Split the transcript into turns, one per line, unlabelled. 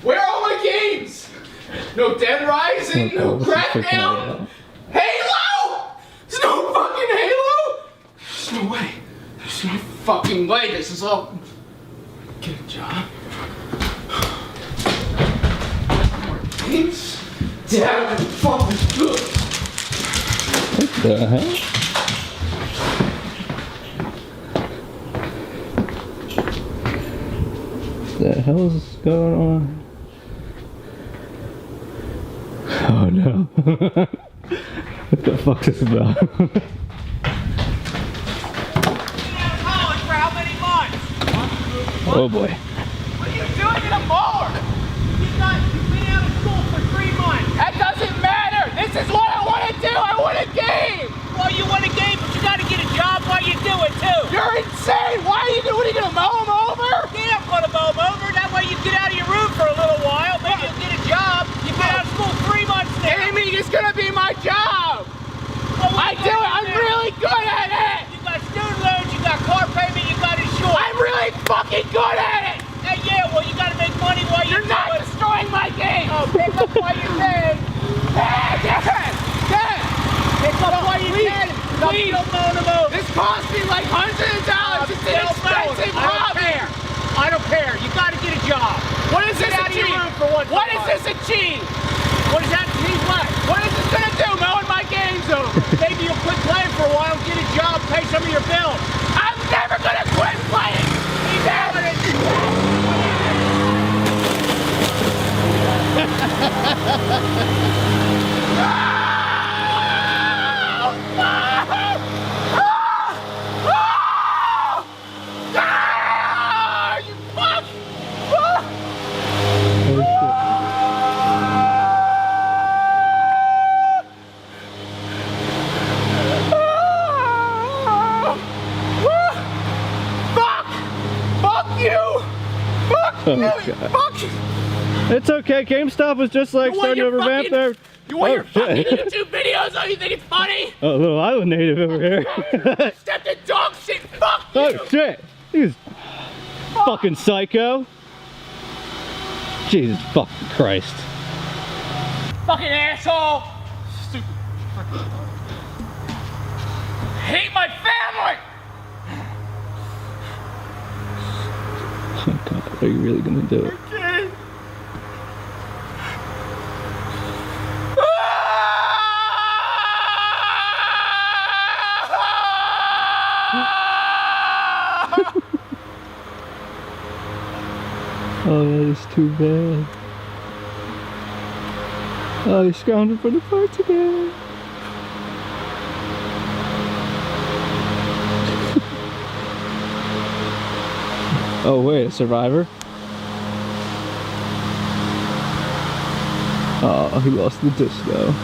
Where are all my games? No Dead Rising, no Crackdown, Halo! There's no fucking Halo! There's no way. There's no fucking way. This is all... Get a job. More games? Dad, fucking good.
What the hell? What the hell is going on? Oh no. What the fuck is this about? Oh boy.
What are you doing in a mower? You've been out of school for 3 months. That doesn't matter. This is what I want to do. I want a game. Well, you want a game, but you got to get a job while you do it too. You're insane. Why are you doing? What are you going to mow them over? Yeah, I'm going to mow them over. That way you get out of your room for a little while. Maybe you'll get a job. You've been out of school 3 months now. Amy, it's going to be my job. Well, I do it. I'm really good at it. You got student loans. You got car payment. You got insurance. I'm really fucking good at it. Hey, yeah, well, you got to make money while you're not destroying my game. Oh, pick up while you can. Pick up while you can. Please. This cost me like hundreds of dollars. It's an expensive hobby. I don't care. You got to get a job. What is this achieve? What is this achieve? What does that achieve? What is this going to do? Mowing my games over. Maybe you'll quit playing for a while, get a job, pay some of your bills. I'm never going to quit playing. Never.
Oh, God.
Fuck!
It's okay. GameStop was just like starting to revamp their.
You want your fucking YouTube videos? Oh, you think it's funny?
Oh, little island native over here.
Stepped in dog shit. Fuck you!
Oh shit! He's fucking psycho. Jesus fucking Christ!
Fucking asshole! Stupid. Hate my family.
Oh God, are you really gonna do it?
Okay.
Oh, that is too bad. Oh, he's scrounging for the parts again. Oh wait, a survivor? Oh, he lost the disco.